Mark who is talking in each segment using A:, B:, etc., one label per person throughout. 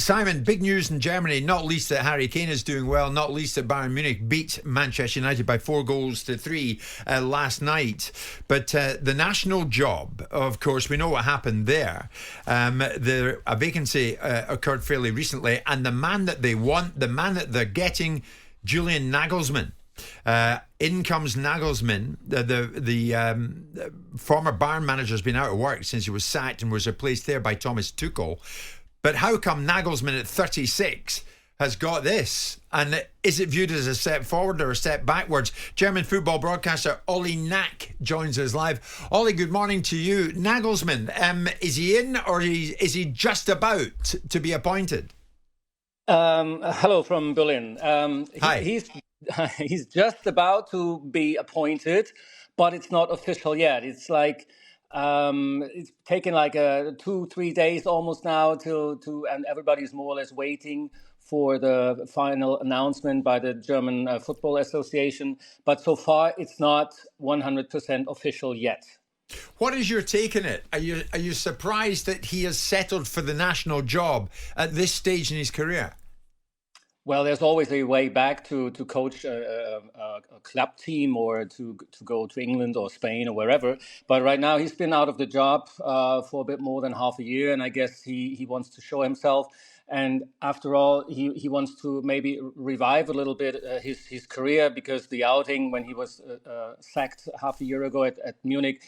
A: Simon, big news in Germany, not least that Harry Kane is doing well, not least that Bayern Munich beat Manchester United by 4-3 last night. But the national job, of course, we know what happened there. A vacancy occurred fairly recently, and the man that they want, the man that they're getting, Julian Nagelsmann. In comes Nagelsmann, the former Bayern manager, has been out of work since he was sacked and was replaced there by Thomas Tuchel. But how come Nagelsmann at 36 has got this? And is it viewed as a step forward or a step backwards? German football broadcaster Olli Knaack joins us live. Olli, good morning to you. Nagelsmann, is he in, or is he just about to be appointed?
B: Hello from Berlin.
A: Hi.
B: He's just about to be appointed, but it's not official yet. It's like it's taken like 2-3 days almost now and everybody's more or less waiting for the final announcement by the German Football Association. But so far, it's not 100% official yet.
A: What is your take on it? Are you surprised that he has settled for the national job at this stage in his career?
B: Well, there's always a way back to coach a club team or to go to England or Spain or wherever. But right now he's been out of the job for a bit more than half a year, and I guess he wants to show himself. And after all, he wants to maybe revive a little bit his career, because the outing when he was sacked half a year ago at Munich,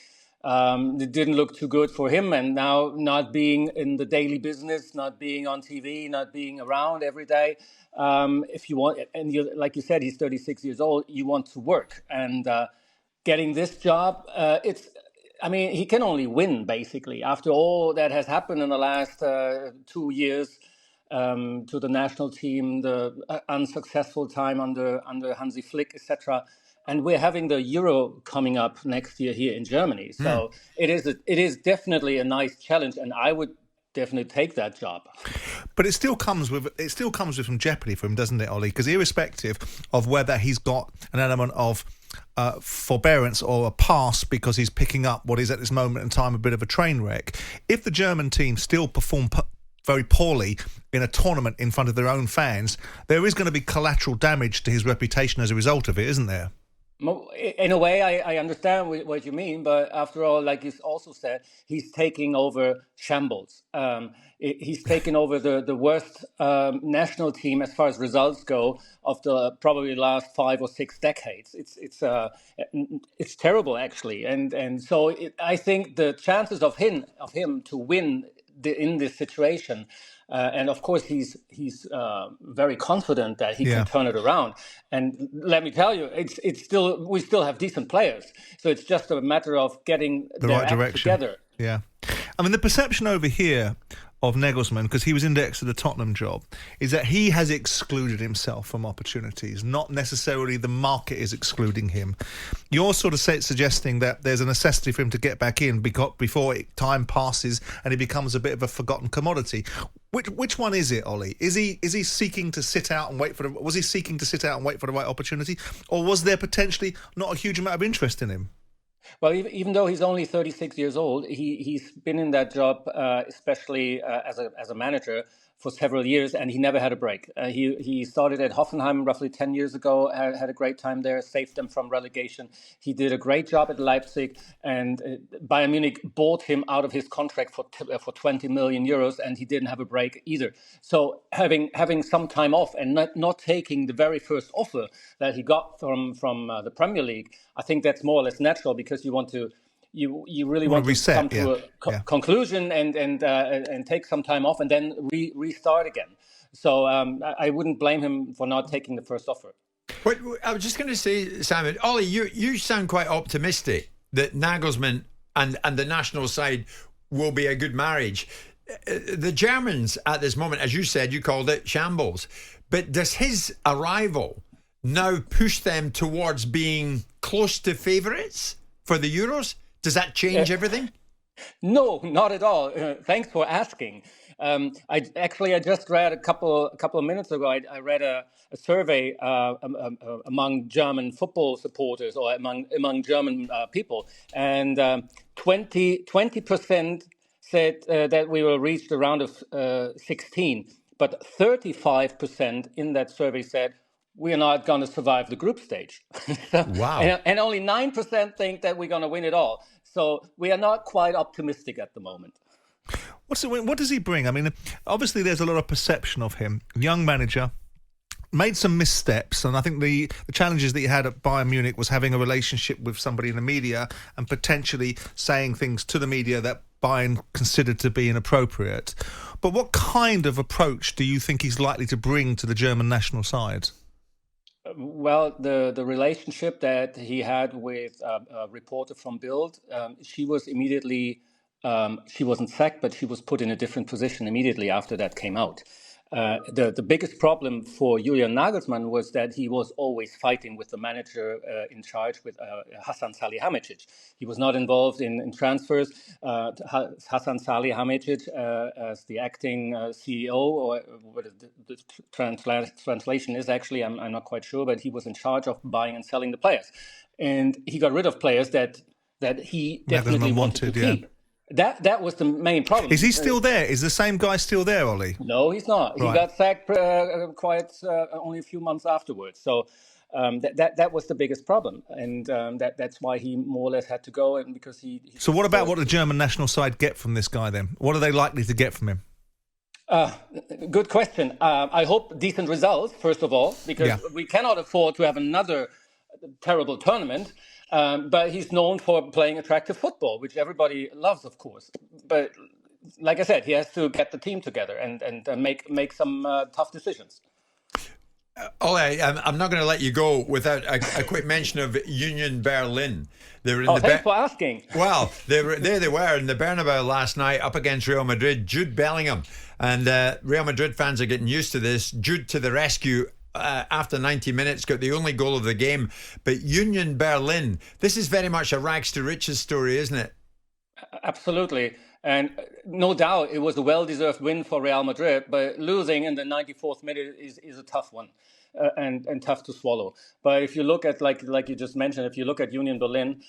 B: it didn't look too good for him. And now not being in the daily business, not being on TV, not being around every day. If you want, and like you said, he's 36 years old, you want to work. And getting this job, he can only win, basically. After all that has happened in the last 2 years to the national team, the unsuccessful time under Hansi Flick, etc. And we're having the Euro coming up next year here in Germany. So it is definitely a nice challenge, and I would definitely take that job.
C: But it still comes with some jeopardy for him, doesn't it, Ollie? Because irrespective of whether he's got an element of forbearance or a pass because he's picking up what is at this moment in time a bit of a train wreck, if the German team still perform very poorly in a tournament in front of their own fans, there is going to be collateral damage to his reputation as a result of it, isn't there?
B: In a way, I understand what you mean, but after all, like you also said, he's taking over shambles. He's taken over the worst national team as far as results go of the probably last 5 or 6 decades. It's terrible, actually, and so I think the chances of him to win in this situation. And of course, he's very confident that he can turn it around. And let me tell you, we still have decent players. So it's just a matter of getting
C: the
B: their
C: right
B: act
C: direction.
B: Together.
C: Yeah, I mean the perception over here of Nagelsmann, because he was indexed to the Tottenham job, is that he has excluded himself from opportunities, not necessarily the market is excluding him. You're sort of suggesting that there's a necessity for him to get back in before time passes and he becomes a bit of a forgotten commodity. Which one is it, Ollie? Is he seeking to sit out and wait for was he seeking to sit out and wait for the right opportunity, or was there potentially not a huge amount of interest in him?
B: Well, even though he's only 36 years old, he's been in that job, especially as a manager, for several years, and he never had a break. He started at Hoffenheim roughly 10 years ago, had a great time there, saved them from relegation. He did a great job at Leipzig, and Bayern Munich bought him out of his contract for 20 million euros, and he didn't have a break either. So having some time off and not taking the very first offer that he got from the Premier League, I think that's more or less natural, because you want to. You really want to come to a conclusion and take some time off and then restart again. So I wouldn't blame him for not taking the first offer.
A: But I was just going to say, Simon, Ollie, you sound quite optimistic that Nagelsmann and the national side will be a good marriage. The Germans at this moment, as you said, you called it shambles. But does his arrival now push them towards being close to favourites for the Euros? Does that change everything?
B: No, not at all. Thanks for asking. I just read a couple of minutes ago. I read a survey among German football supporters, or among German people, and 20% said that we will reach the round of 16. but 35% in that survey said we are not going to survive the group stage.
A: Wow.
B: And only 9% think that we're going to win it all. So we are not quite optimistic at the moment.
C: What does he bring? I mean, obviously there's a lot of perception of him. Young manager, made some missteps, and I think the challenges that he had at Bayern Munich was having a relationship with somebody in the media and potentially saying things to the media that Bayern considered to be inappropriate. But what kind of approach do you think he's likely to bring to the German national side?
B: Well, the relationship that he had with a reporter from Bild, she was immediately, she wasn't sacked, but she was put in a different position immediately after that came out. The biggest problem for Julian Nagelsmann was that he was always fighting with the manager in charge, with Hasan Salihamidzic. He was not involved in transfers. Hasan Salihamidzic, as the acting CEO, or what the translation is actually, I'm not quite sure, but he was in charge of buying and selling the players. And he got rid of players that he definitely wanted to keep. That was the main problem.
C: Is he still there? Is the same guy still there, Ollie?
B: No, he's not. Right. He got sacked quite only a few months afterwards. So that was the biggest problem, and that's why he more or less had to go. And because he
C: so what about what the German national side get from this guy then? What are they likely to get from him?
B: Good question. I hope decent results, first of all, because we cannot afford to have another terrible tournament. But he's known for playing attractive football, which everybody loves, of course. But like I said, he has to get the team together and make some tough decisions.
A: Ollie, I'm not going to let you go without a quick mention of Union Berlin. They were in
B: thanks for asking.
A: Well, they were in the Bernabeu last night up against Real Madrid. Jude Bellingham. And Real Madrid fans are getting used to this. Jude to the rescue. After 90 minutes, got the only goal of the game. But Union Berlin, this is very much a rags to riches story, isn't it?
B: Absolutely. And no doubt it was a well-deserved win for Real Madrid, but losing in the 94th minute is a tough one and tough to swallow. But if you look at, like you just mentioned, if you look at Union Berlin,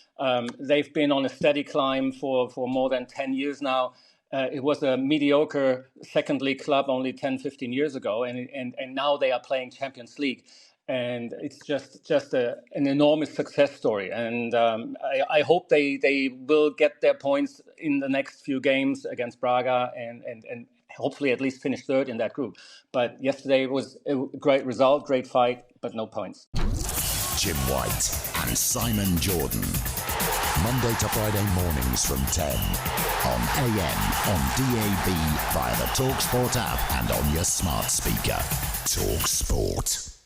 B: they've been on a steady climb for more than 10 years now. It was a mediocre second league club only 10, 15 years ago, and now they are playing Champions League. And it's just an enormous success story. And I hope they will get their points in the next few games against Braga and hopefully at least finish third in that group. But yesterday was a great result, great fight, but no points.
D: Jim White and Simon Jordan. Monday to Friday mornings from 10 on AM, on DAB, via the talkSPORT app and on your smart speaker. talkSPORT.